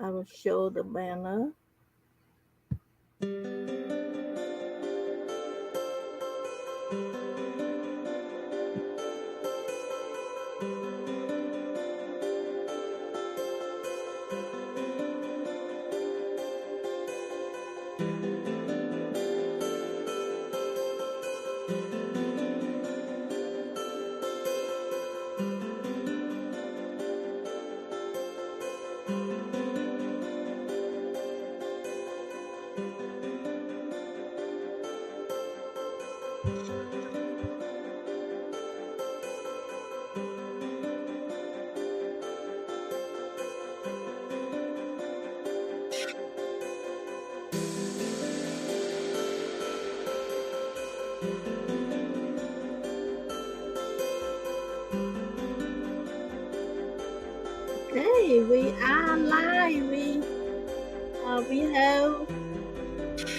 I will show the banner. Okay, we are live. We have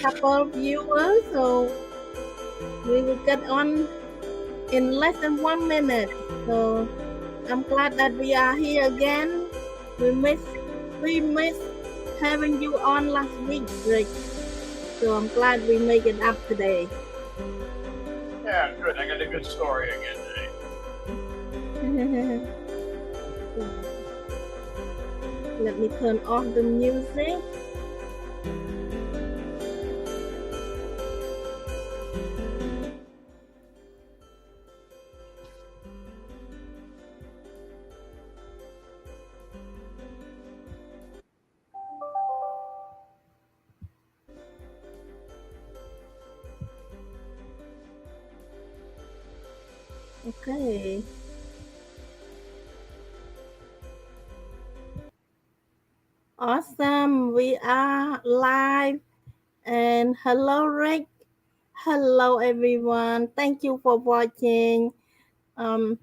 couple of viewers, so we will get on in less than 1 minute. So I'm glad that we are here again. We miss we miss having you on last week, Rick. So I'm glad we make it up today. Yeah, good. I got a good story again today. Let me turn off the music. Okay. Awesome. We are live. And hello, Rick. Hello, everyone. Thank you for watching. Um,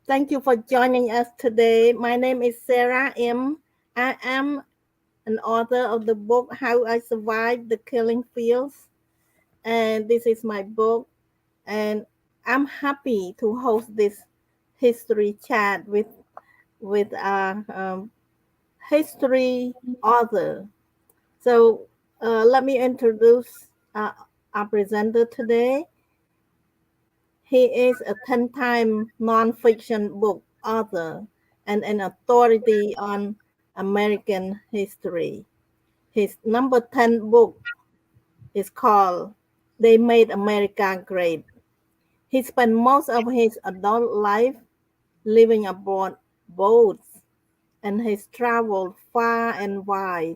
Thank you for joining us today. My name is Sarah M. I am an author of the book How I Survived the Killing Fields. And this is my book. And I'm happy to host this history chat with our history author. So let me introduce our presenter today. He is a 10-time nonfiction book author and an authority on American history. His number 10 book is called They Made America Great. He spent most of his adult life living aboard boats and has traveled far and wide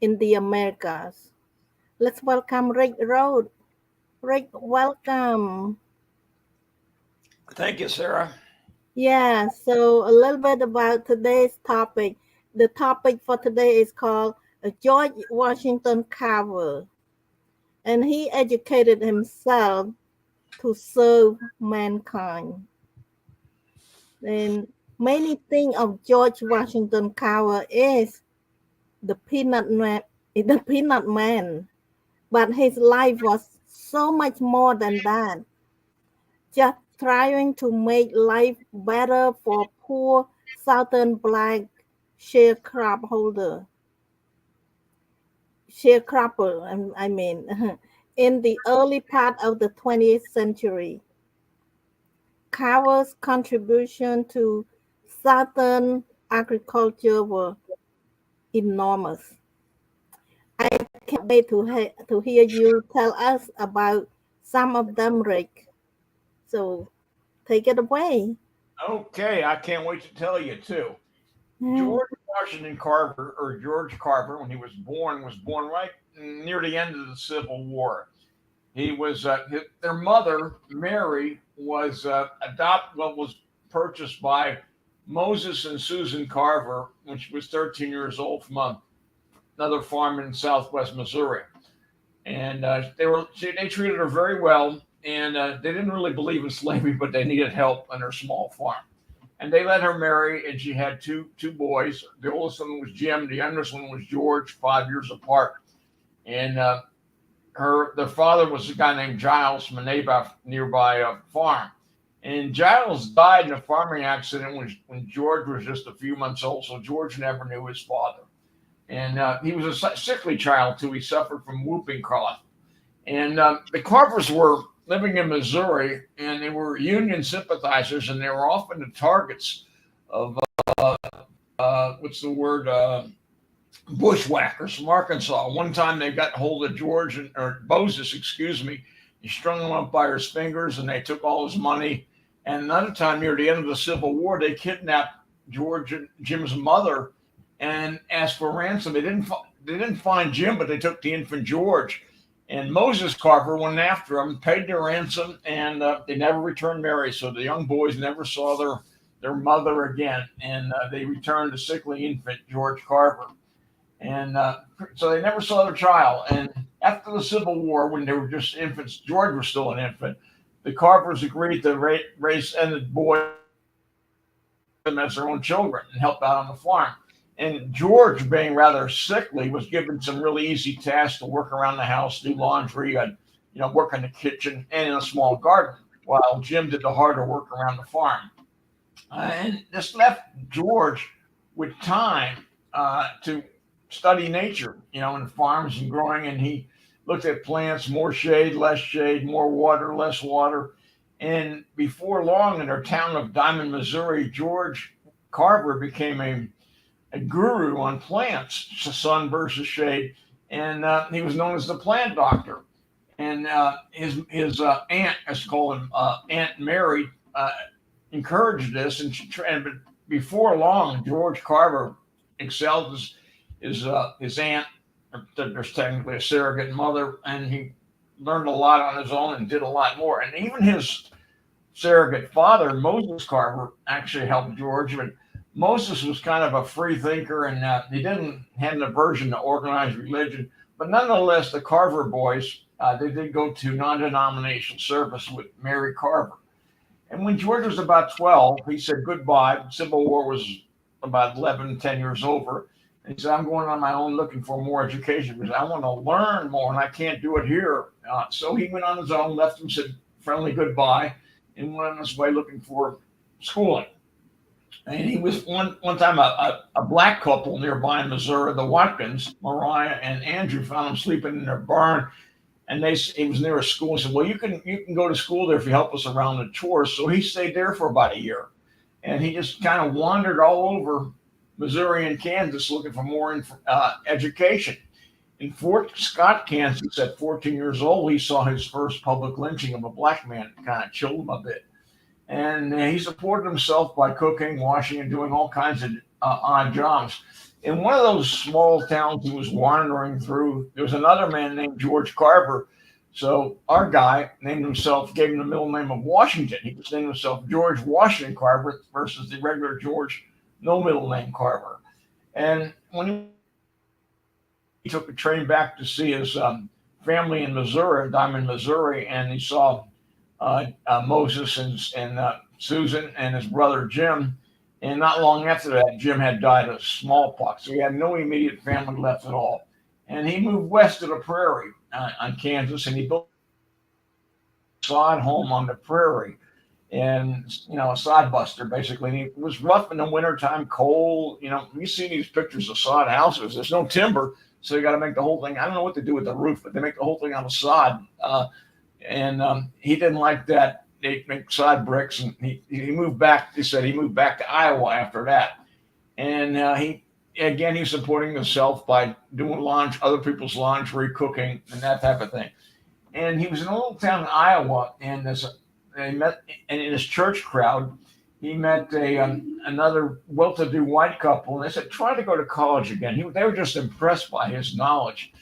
in the Americas. Let's welcome Rick Rhodes. Rick, welcome. Thank you, Sarah. Yeah, so a little bit about today's topic. The topic for today is called George Washington Carver, and he educated himself to serve mankind. And many think of George Washington Carver is the peanut man, but his life was so much more than that. Just trying to make life better for poor Southern black sharecropper, I mean, in the early part of the 20th century. Carver's contribution to Southern agriculture were enormous. I can't wait to hear you tell us about some of them, Rick. So take it away. Okay, I can't wait to tell you too. George Washington Carver, or George Carver, when he was born right near the end of the Civil War. He was their mother, Mary, was was purchased by Moses and Susan Carver when she was 13 years old from another farm in Southwest Missouri, and they treated her very well, and they didn't really believe in slavery, but they needed help on their small farm. And they let her marry, and she had two boys. The oldest one was Jim, the youngest one was George, 5 years apart. And their father was a guy named Giles from a nearby farm, And Giles died in a farming accident when George was just a few months old, so George never knew his father. And he was a sickly child, too. He suffered from whooping cough. And the Carvers were living in Missouri, and they were Union sympathizers, and they were often the targets of, what's the word, bushwhackers from Arkansas. One time they got hold of George, or Moses, excuse me. He strung him up by his fingers, and they took all his money. And another time near the end of the Civil War, they kidnapped George and Jim's mother and asked for ransom. They didn't find Jim, but they took the infant George. And Moses Carver went after them, paid their ransom, and they never returned Mary. So the young boys never saw their mother again, and they returned the sickly infant George Carver. And so they never saw their child. And after the Civil War, when they were just infants, George was still an infant. The Carvers agreed to raise and the boys them as their own children and help out on the farm. And George, being rather sickly, was given some really easy tasks to work around the house, do laundry, and work in the kitchen and in a small garden, while Jim did the harder work around the farm. And this left George with time to study nature, in farms and growing. And he looked at plants, more shade, more water, less water. And before long, in their town of Diamond, Missouri, George Carver became a guru on plants, sun versus shade. And he was known as the plant doctor. And his aunt, let's call him Aunt Mary, encouraged this. And before long, George Carver excelled his aunt. There's technically a surrogate mother, and he learned a lot on his own and did a lot more. And even his surrogate father, Moses Carver, actually helped George. But Moses was kind of a free thinker, and he didn't have an aversion to organized religion. But nonetheless, the Carver boys, they did go to non-denominational service with Mary Carver. And when George was about 12, he said goodbye. The Civil War was about 11, 10 years over. And he said, I'm going on my own looking for more education because I want to learn more, and I can't do it here. So he went on his own, left him, said friendly goodbye, and went on his way looking for schooling. And he was one time a black couple nearby in Missouri, the Watkins, Mariah and Andrew, found him sleeping in their barn. And he was near a school and said, well, you can go to school there if you help us around the chores. So he stayed there for about a year. And he just kind of wandered all over Missouri and Kansas looking for more education. In Fort Scott, Kansas, at 14 years old, he saw his first public lynching of a black man. It kind of chilled him a bit. And he supported himself by cooking, washing, and doing all kinds of odd jobs. In one of those small towns he was wandering through, there was another man named George Carver. So our guy gave him the middle name of Washington. He was named himself George Washington Carver versus the regular George, no middle name Carver. And when he took a train back to see his family in Missouri, Diamond, Missouri, and he saw Moses and Susan and his brother Jim. And not long after that, Jim had died of smallpox. So he had no immediate family left at all. And he moved west to the prairie on Kansas, and he built a sod home on the prairie. And, a sod buster, basically. And it was rough in the wintertime, cold. You see these pictures of sod houses. There's no timber, so you got to make the whole thing. I don't know what they do with the roof, but they make the whole thing out of sod. And he didn't like that. They make sod bricks, and he moved back. He said he moved back to Iowa after that. And he's supporting himself by doing other people's laundry, cooking, and that type of thing. And he was in a little town in Iowa, and in his church crowd, he met another well-to-do white couple, and they said, try to go to college again. They were just impressed by his knowledge.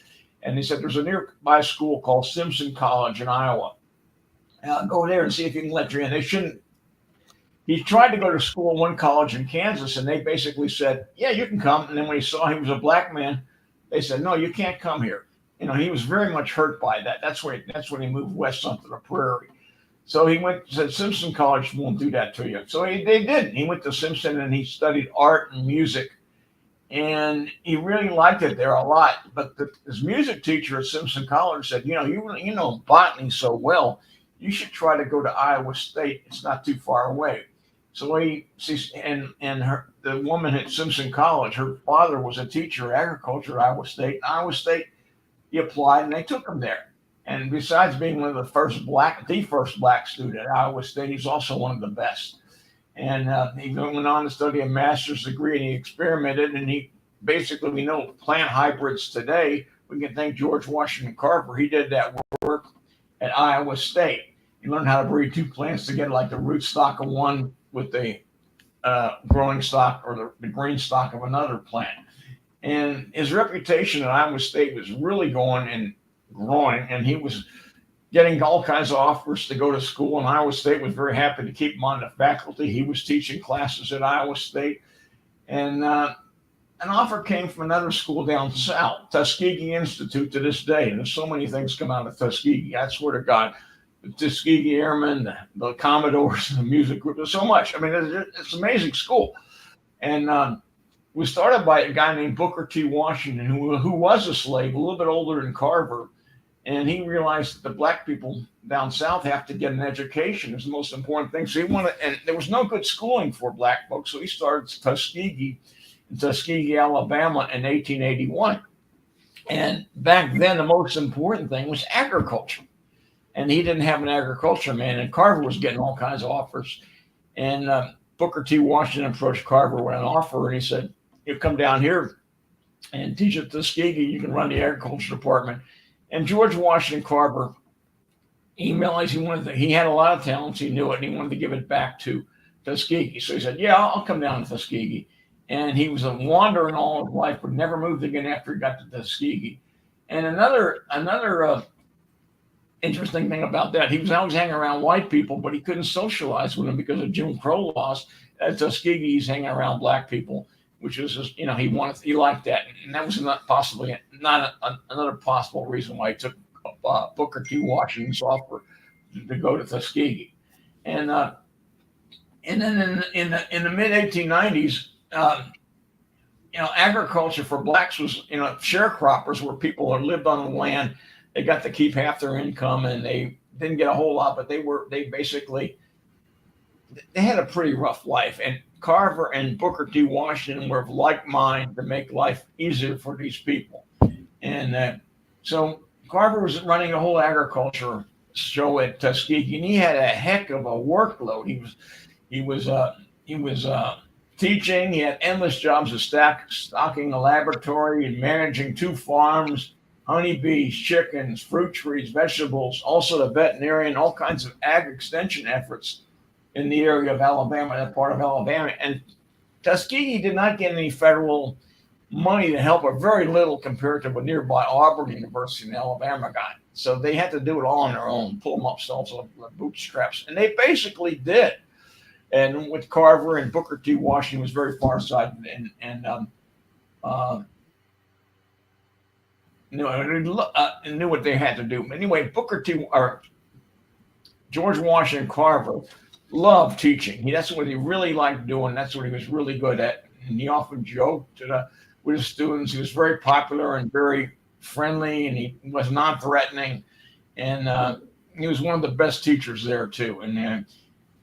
And he said, there's a nearby school called Simpson College in Iowa. Go there and see if you can let you in. He tried to go to school in one college in Kansas, and they basically said, yeah, you can come. And then when he saw he was a black man, they said, no, you can't come here. He was very much hurt by that. That's when he moved west onto the prairie. So he said, Simpson College won't do that to you. So they didn't. He went to Simpson, and he studied art and music. And he really liked it there a lot. But his music teacher at Simpson College said, you know botany so well. you should try to go to Iowa State. It's not too far away. So he sees, and the woman at Simpson College, her father was a teacher of agriculture at Iowa State. Iowa State, he applied, and they took him there. And besides being one of the first black student at Iowa State, he's also one of the best. And he went on to study a master's degree, and he experimented, and he basically, we know plant hybrids today. We can thank George Washington Carver. He did that work at Iowa State. He learned how to breed two plants together, like the root stock of one with the growing stock or the green stock of another plant. And his reputation at Iowa State was really going and growing, and he was getting all kinds of offers to go to school. And Iowa State was very happy to keep him on the faculty. He was teaching classes at Iowa State. And an offer came from another school down south, Tuskegee Institute, to this day. And there's so many things come out of Tuskegee. I swear to God, the Tuskegee Airmen, the Commodores, the music group, there's so much. I mean, it's an amazing school. And was started by a guy named Booker T. Washington, who was a slave, a little bit older than Carver. And he realized that the black people down south have to get an education. It's the most important thing. So he wanted, and there was no good schooling for black folks. So he started Tuskegee in Tuskegee, Alabama in 1881. And back then, the most important thing was agriculture. And he didn't have an agriculture man. And Carver was getting all kinds of offers. And Booker T. Washington approached Carver with an offer. And he said, you come down here and teach at Tuskegee. You can run the agriculture department. And George Washington Carver, he realized he had a lot of talents, he knew it, and he wanted to give it back to Tuskegee. So he said, yeah, I'll come down to Tuskegee. And he was a wanderer all his life, but never moved again after he got to Tuskegee. And another interesting thing about that, he was always hanging around white people, but he couldn't socialize with them because of Jim Crow laws. At Tuskegee, he's hanging around black people, which was just, he liked that. And that was not another possible reason why he took Booker T. Washington's offer to go to Tuskegee. And then in the mid 1890s, agriculture for blacks was, sharecroppers were people who lived on the land. They got to keep half their income, and they didn't get a whole lot, but they had a pretty rough life. And Carver and Booker T. Washington were of like mind to make life easier for these people. And so Carver was running a whole agriculture show at Tuskegee, and he had a heck of a workload. He was teaching. He had endless jobs of stocking a laboratory and managing 2 farms, honeybees, chickens, fruit trees, vegetables, also the veterinarian, all kinds of ag extension efforts in the area of Alabama, that part of Alabama. And Tuskegee did not get any federal money to help, or very little compared to what nearby Auburn University in Alabama got. So they had to do it all on their own, pull them themselves up with bootstraps. And they basically did. And with Carver and Booker T. Washington was very farsighted and knew what they had to do. Anyway, George Washington Carver loved teaching. That's what he really liked doing. That's what he was really good at. And he often joked with his students. He was very popular and very friendly, and he was non-threatening. And he was one of the best teachers there too. And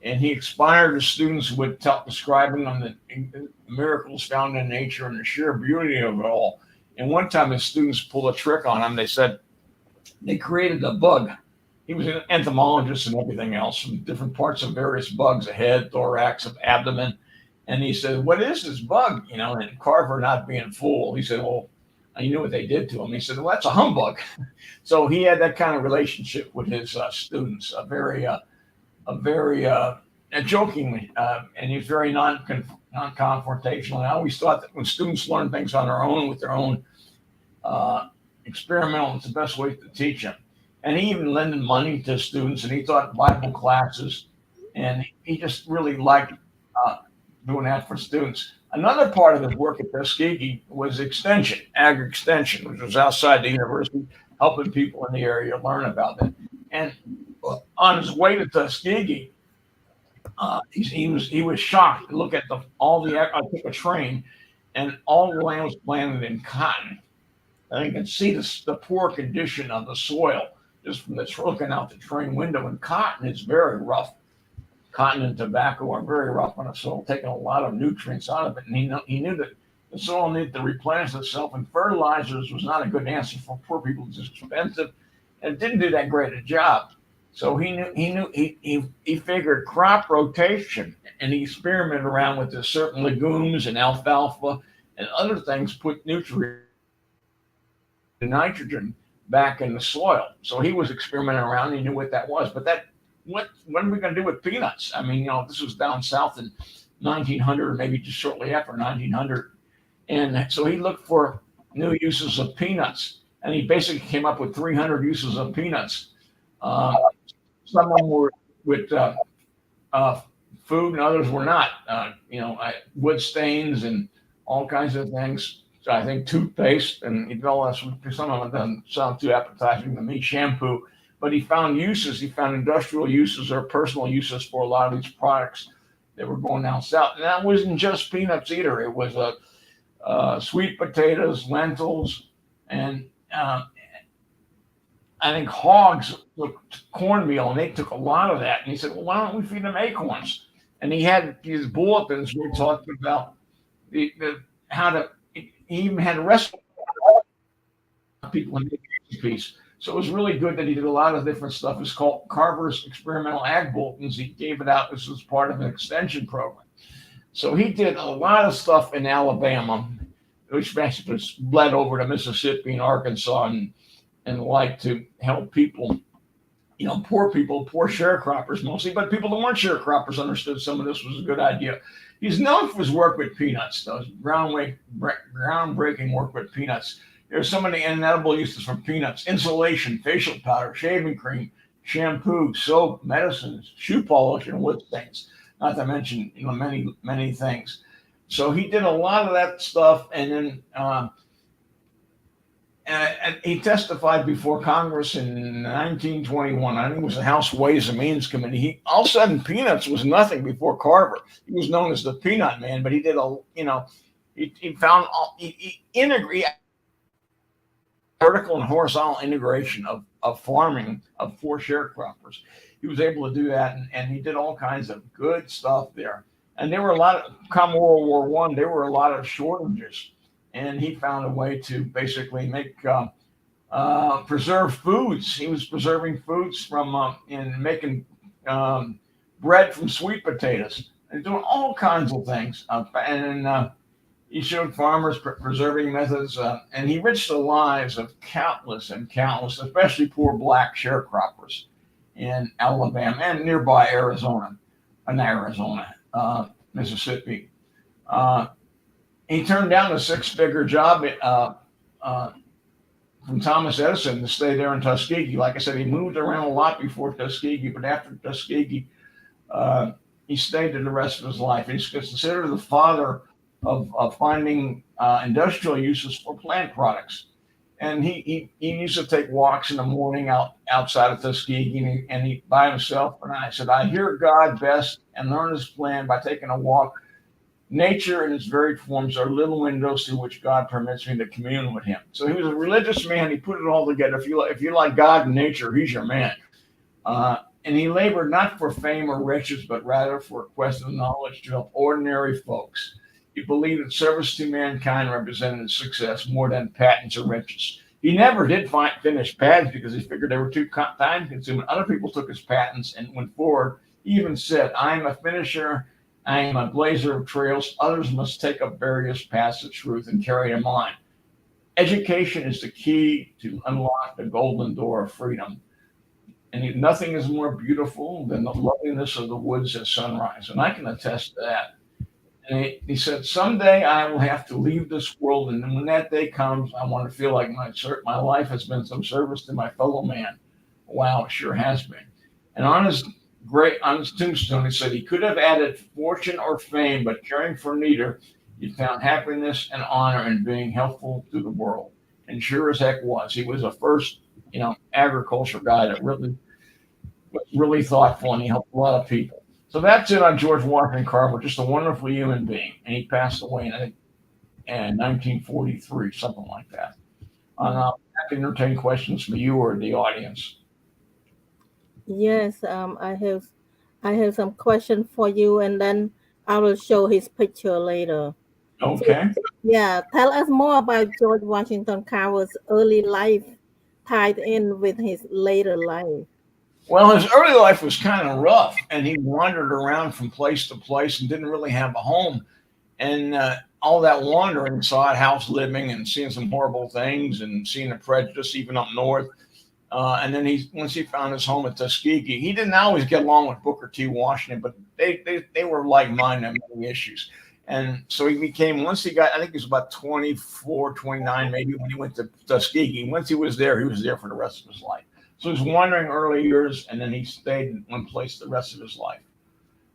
he inspired the students with describing them the miracles found in nature and the sheer beauty of it all. And one time the students pulled a trick on him. They said they created a bug. He was an entomologist and everything else, from different parts of various bugs, a head, thorax, abdomen. And he said, what is this bug? And Carver, not being fooled, he said, well, you knew what they did to him. He said, well, that's a humbug. So he had that kind of relationship with his students, jokingly, and he was very non-confrontational. I always thought that when students learn things on their own with their own experimental, it's the best way to teach them. And he even lended money to students, and he taught Bible classes, and he just really liked doing that for students. Another part of his work at Tuskegee was extension, ag extension, which was outside the university, helping people in the area learn about it. And on his way to Tuskegee, he was shocked to look at I took a train, and all the land was planted in cotton. And you can see the poor condition of the soil, just from looking out the train window. And cotton is very rough. Cotton and tobacco are very rough on the soil, taking a lot of nutrients out of it. And he knew that the soil needed to replenish itself, and fertilizers was not a good answer for poor people. It's expensive, and it didn't do that great a job. So he figured crop rotation, and he experimented around with the certain legumes and alfalfa and other things, put nutrients, nitrogen back in the soil. So he was experimenting around. He knew what that was, but what are we going to do with peanuts? I mean, this was down south in 1900, or maybe just shortly after 1900, and so he looked for new uses of peanuts, and he basically came up with 300 uses of peanuts. Uh, some of them were with uh, food, and others were not. Wood stains and all kinds of things. So I think toothpaste and all that. Some of them doesn't sound too appetizing to me. Shampoo, but he found uses. He found industrial uses or personal uses for a lot of these products that were going down south. And that wasn't just peanuts either. It was sweet potatoes, lentils, and I think hogs took cornmeal, and they took a lot of that. And he said, "Well, why don't we feed them acorns?" And he had these bulletins where he talked about the how to. He even had a recipe for people in the piece. So it was really good that he did a lot of different stuff. It's called Carver's Experimental Ag Bulletins. He gave it out. This was part of an extension program. So he did a lot of stuff in Alabama, which basically bled over to Mississippi and Arkansas and like to help people, poor people, poor sharecroppers mostly, but people that weren't sharecroppers understood some of this was a good idea. He's known for his work with peanuts, though, groundbreaking work with peanuts. There's so many inedible uses for peanuts: insulation, facial powder, shaving cream, shampoo, soap, medicines, shoe polish, and wood stains. Not to mention, many, many things. So he did a lot of that stuff, and then and he testified before Congress in 1921. I think it was the House Ways and Means Committee. He all of a sudden peanuts was nothing before Carver. He was known as the Peanut Man, but he did he found he integrated vertical and horizontal integration of farming for sharecroppers. He was able to do that, and he did all kinds of good stuff there. And there were a lot of, come World War One, there were a lot of shortages, and he found a way to basically make preserve foods. He was preserving foods from and making bread from sweet potatoes and doing all kinds of things. He showed farmers preserving methods, and he enriched the lives of countless and countless, especially poor black sharecroppers in Alabama and nearby Mississippi. He turned down a six-figure job from Thomas Edison to stay there in Tuskegee. Like I said, he moved around a lot before Tuskegee, but after Tuskegee, he stayed there the rest of his life. He's considered the father of finding industrial uses for plant products. And he used to take walks in the morning outside of Tuskegee, and he by himself. And I said, I hear God best and learn His plan by taking a walk. Nature in its varied forms are little windows through which God permits me to commune with Him. So he was a religious man. He put it all together. If you like God and nature, he's your man. And he labored not for fame or riches, but rather for a quest of knowledge to help ordinary folks. He believed that service to mankind represented success more than patents or riches. He never did finish patents because he figured they were too time consuming. Other people took his patents and went forward. He even said, I am a finisher. I am a blazer of trails. Others must take up various paths of truth and carry them on. Education is the key to unlock the golden door of freedom. And nothing is more beautiful than the loveliness of the woods at sunrise. And I can attest to that. And he said, someday I will have to leave this world. And when that day comes, I want to feel like my life has been some service to my fellow man. Wow, it sure has been. And on his tombstone, he said he could have added fortune or fame, but caring for neither, he found happiness and honor in being helpful to the world. And sure as heck was. He was the first, agriculture guy that really was really thoughtful, and he helped a lot of people. So that's it on George Washington Carver, just a wonderful human being. And he passed away in 1943, something like that. I can entertain questions from you or the audience. Yes, I have some question for you, and then I will show his picture later. So, Okay. yeah, tell us more about George Washington Carver's early life tied in with his later life. Well, his early life was kind of rough, and he wandered around from place to place and didn't really have a home. And all that wandering, saw house living and seeing some horrible things and seeing the prejudice even up north. And then once he found his home at Tuskegee, he didn't always get along with Booker T. Washington, but they were like minded on many issues. And so he became, once he got, I think he was about 24, 29, maybe when he went to Tuskegee. Once he was there for the rest of his life. So he was wandering early years, and then he stayed in one place the rest of his life.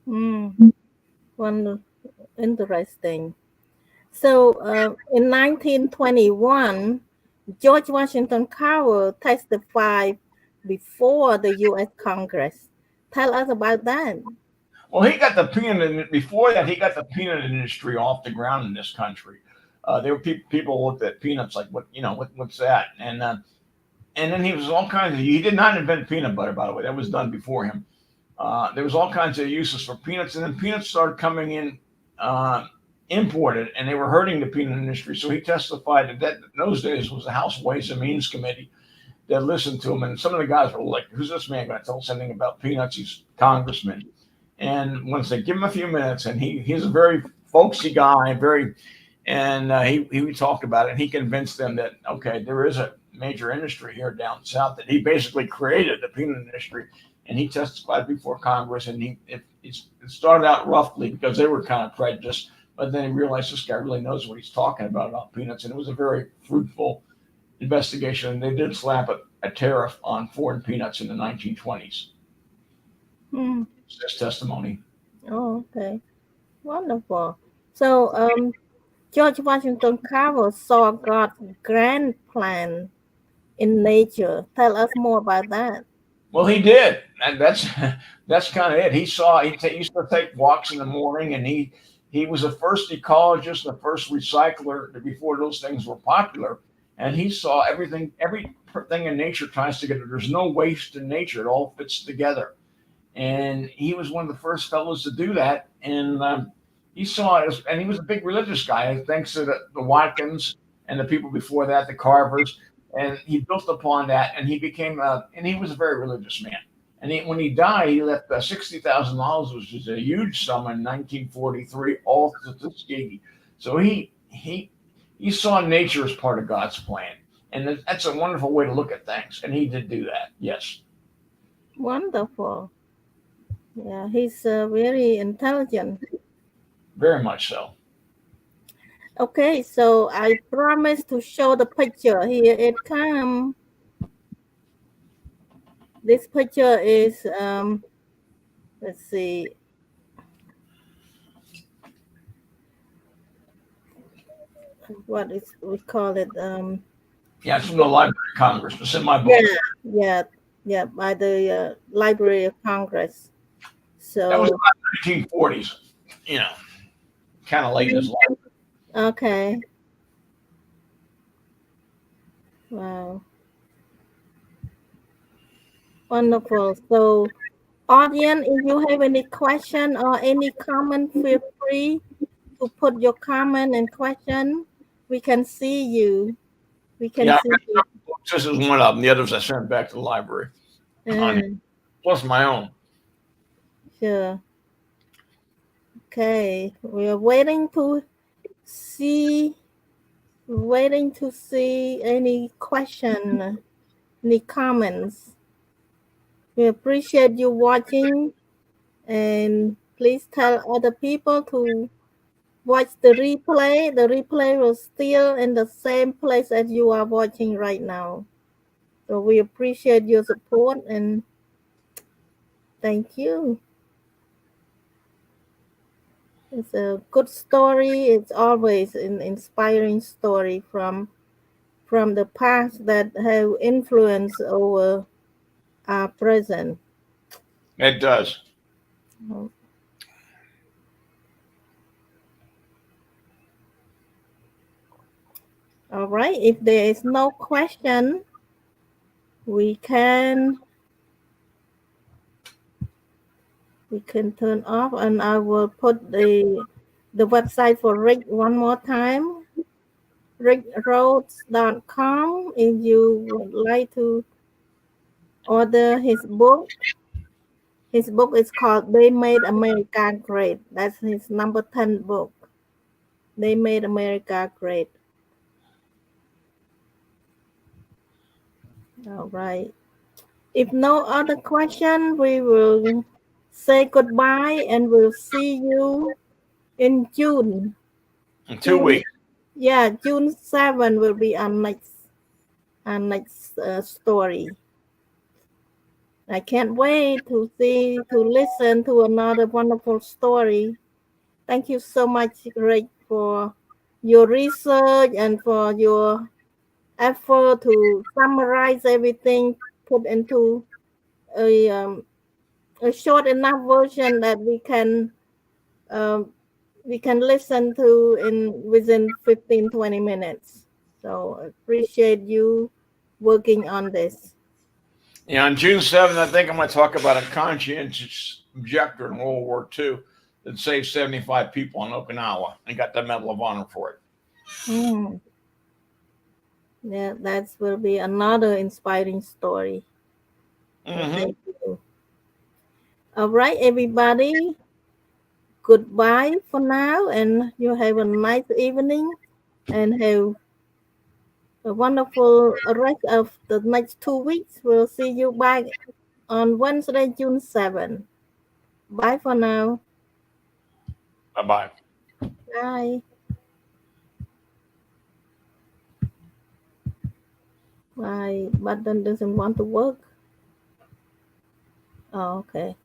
Hmm, one interesting. So, in 1921, George Washington Carver testified before the U.S. Congress. Tell us about that. Well, he got the peanut before that. He got the peanut industry off the ground in this country. There were people looked at peanuts like what's that? And then he was all kinds of. He did not invent peanut butter, by the way. That was done before him. There was all kinds of uses for peanuts, and then peanuts started coming in uh, imported, and they were hurting the peanut industry. So he testified that in those days was the House Ways and Means Committee that listened to him, and some of the guys were like, "Who's this man going to tell us anything about peanuts? He's congressman." And once they give him a few minutes, and he's a very folksy guy, very, and he talked about it, and he convinced them that okay, there is a major industry here down south that he basically created the peanut industry, and he testified before Congress, and it started out roughly because they were kind of prejudiced, but then he realized this guy really knows what he's talking about peanuts, and it was a very fruitful investigation, and they did slap a tariff on foreign peanuts in the 1920s. Hmm. This testimony. Oh, okay. Wonderful. So, George Washington Carver saw God's grand plan in nature. Tell us more about that. Well, he did, and that's that's kind of it. He used to take walks in the morning, and he was the first ecologist, the first recycler before those things were popular. And he saw everything in nature ties together. There's no waste in nature; it all fits together. And he was one of the first fellows to do that. And he saw it, and he was a big religious guy, thanks to the Watkins and the people before that, the Carvers. And he built upon that, and and he was a very religious man. And when he died, he left $60,000, which is a huge sum in 1943, all to Tuskegee. So he saw nature as part of God's plan, and that's a wonderful way to look at things. And he did do that. Yes, Wonderful. Yeah, he's very intelligent. very much so. Okay, so I promise to show the picture. Here it comes. This picture is let's see, what is we call it, Yeah, it's from the Library of Congress. It's in my yeah, book. yeah, yeah, by the Library of Congress. That was So, about 1940s. You know, kind of late in his life. okay, wow, wonderful. So, audience, if you have any question or any comment, feel free to put your comment and question. We can see you. We can Yeah, I've see got you. several books. This is one of them. The others I sent back to the library on Uh, plus my own. sure. Okay. We are see waiting to see any question, any comments. We appreciate you watching, and please tell other people to watch the replay. The replay will still in the same place as you are watching right now. So we appreciate your support and thank you. It's a good story. It's always an inspiring story from the past that have influence over our present. It does. All right. If there is no question, we can We can turn off, and I will put the website for Rick one more time. rickrhodes.com if you would like to order his book. His book is called They Made America Great. That's his number 10 book. They Made America Great. All right. If no other question, we will say goodbye and we'll see you in June. In 2 weeks. June, yeah, June 7 will be our next story. I can't wait to listen to another wonderful story. Thank you so much, Rick, for your research and for your effort to summarize everything, put into a, um, a short enough version that um, we can listen to in within 15-20 minutes. So appreciate you working on this. Yeah, on June 7th, I think I'm going to talk about a conscientious objector in World War II that saved 75 people in Okinawa and got the Medal of Honor for it. Hmm. Yeah, that will be another inspiring story. So Mm-hmm. thank you. All right, everybody. Goodbye for now, and you have a nice evening, and have a wonderful rest of the next 2 weeks. We'll see you back on Wednesday, June 7th. Bye for now. Bye bye. Bye. My button doesn't want to work. Oh, okay.